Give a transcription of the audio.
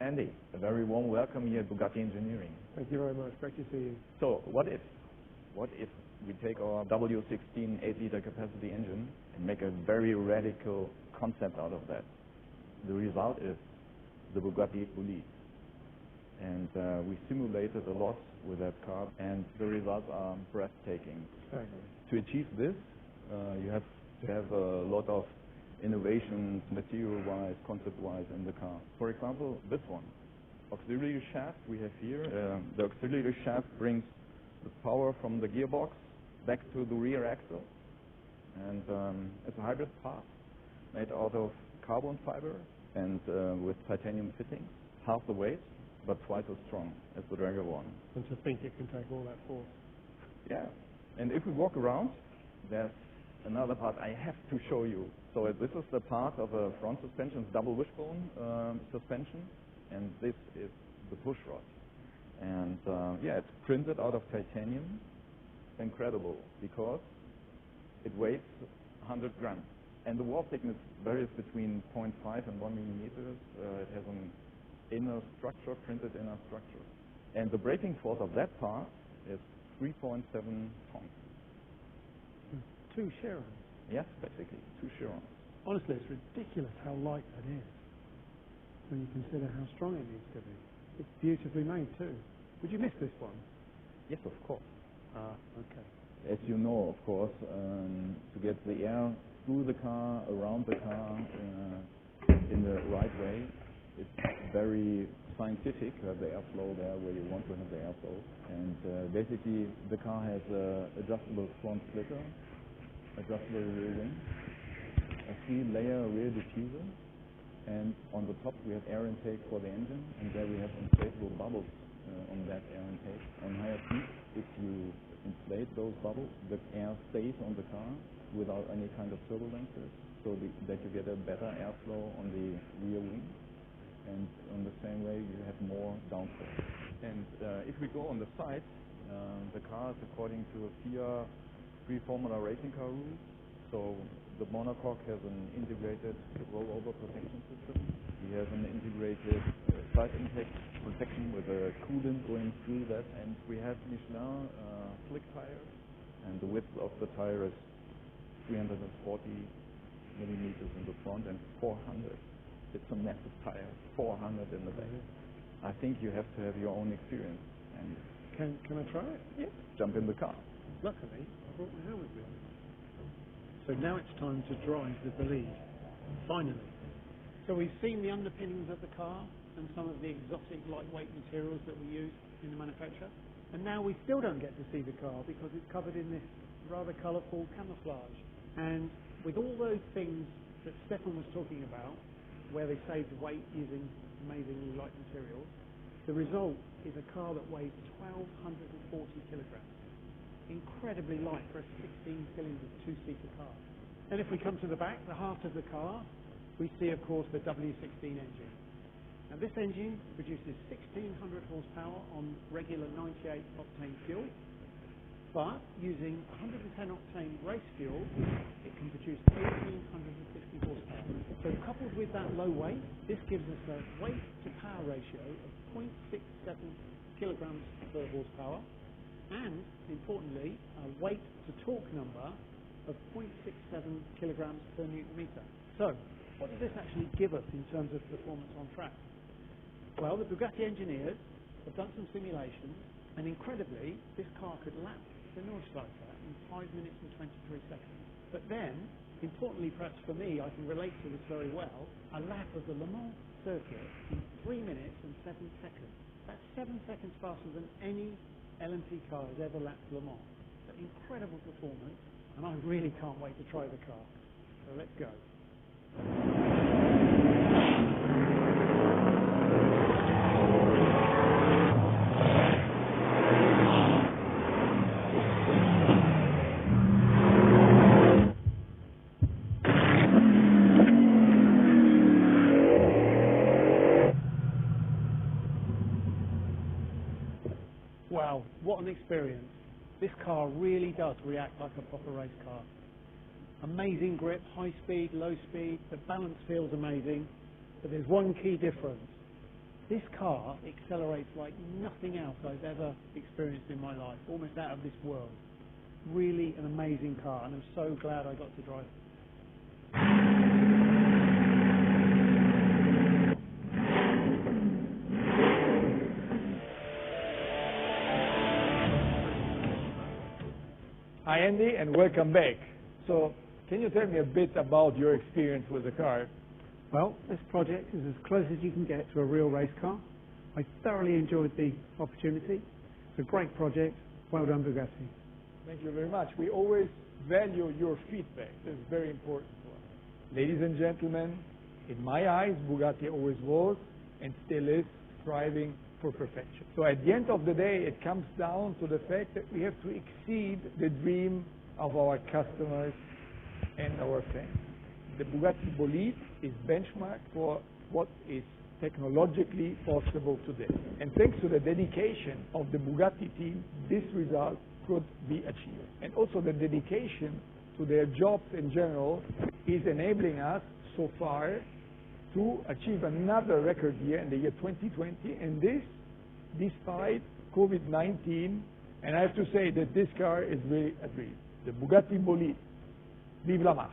Andy, a very warm welcome here at Bugatti Engineering. Thank you very much. Great to see you. So, what if we take our W16 8-liter capacity engine and make a very radical concept out of that? The result is the Bugatti Bolide. And we simulated a lot with that car, and the results are breathtaking. To achieve this, you have to have a lot of innovations, material-wise, concept-wise in the car. For example, this one, auxiliary shaft we have here. The auxiliary shaft brings the power from the gearbox back to the rear axle, and it's a hybrid part made out of carbon fiber and with titanium fittings, half the weight, but twice as strong as the Dragger one. And to think it can take all that force. Yeah, and if we walk around, there's another part I have to show you. So this is the part of a front suspension, double wishbone suspension, and this is the push rod. And yeah, it's printed out of titanium. Incredible, because it weighs 100 grams. And the wall thickness varies between 0.5 and 1 millimeters. It has an inner structure, printed inner structure. And the braking force of that part is 3.7 tons. 2 Chirons? Yes, basically, 2 Chirons. Honestly, it's ridiculous how light that is when you consider how strong it needs to be. It's beautifully made too. Would you miss this one? Yes, of course. Okay. As you know, of course, to get the air through the car, around the car, in the right way, it's very scientific to have the airflow there where you want to have the airflow. And basically, the car has adjustable front splitter, adjustable rear wing, a 3-layer rear diffuser, and on the top we have air intake for the engine, and there we have inflatable bubbles on that air intake. On higher speeds, if you inflate those bubbles, the air stays on the car without any kind of turbulences, so that you get a better airflow on the rear wing, and in the same way you have more downforce. And if we go on the side, the car is according to a FIA 3 Formula racing car rules. So the monocoque has an integrated rollover protection system. We have an integrated side intake protection with a coolant going through that, and we have Michelin slick tires, and the width of the tire is 340 millimeters in the front and 400. It's a massive tire, 400 in the back. I think you have to have your own experience. And can I try it? Yeah. Jump in the car. Luckily, I brought my helmet with me. So now it's time to drive the Bolide, finally. So we've seen the underpinnings of the car and some of the exotic lightweight materials that we use in the manufacture. And now we still don't get to see the car because it's covered in this rather colourful camouflage. And with all those things that Stefan was talking about, where they saved weight using amazingly light materials, the result is a car that weighs 1,240 kilograms. Incredibly light for a 16-cylinder 2-seater car. And if we come to the back, the heart of the car, we see, of course, the W16 engine. Now, this engine produces 1,600 horsepower on regular 98-octane fuel, but using 110-octane race fuel, it can produce 1,850 horsepower. So coupled with that low weight, this gives us a weight-to-power ratio of 0.67 kilograms per horsepower, and, importantly, a weight-to-torque number of 0.67 kilograms per newton meter. So, what does this actually give us in terms of performance on track? Well, the Bugatti engineers have done some simulations, and incredibly, this car could lap the Nordschleife in 5 minutes and 23 seconds. But then, importantly perhaps for me, I can relate to this very well, a lap of the Le Mans circuit in 3 minutes and 7 seconds. That's 7 seconds faster than any LMP car has ever lapped Le Mans. So incredible performance, and I really can't wait to try the car. So let's go. Wow, what an experience. This car really does react like a proper race car. Amazing grip, high speed, low speed, the balance feels amazing, but there's one key difference. This car accelerates like nothing else I've ever experienced in my life, almost out of this world. Really an amazing car, and I'm so glad I got to drive it. Hi Andy, and welcome back. So, can you tell me a bit about your experience with the car? Well, this project is as close as you can get to a real race car. I thoroughly enjoyed the opportunity. It's a great project. Well done, Bugatti. Thank you very much. We always value your feedback. It's very important to us. Ladies and gentlemen, in my eyes, Bugatti always was and still is striving for perfection. So at the end of the day, it comes down to the fact that we have to exceed the dream of our customers and our fans. The Bugatti Bolide is benchmark for what is technologically possible today. And thanks to the dedication of the Bugatti team, this result could be achieved. And also the dedication to their jobs in general is enabling us so far to achieve another record year in the year 2020, and this despite COVID-19. And I have to say that this car is really a dream. The Bugatti Bolide. Vive la marque!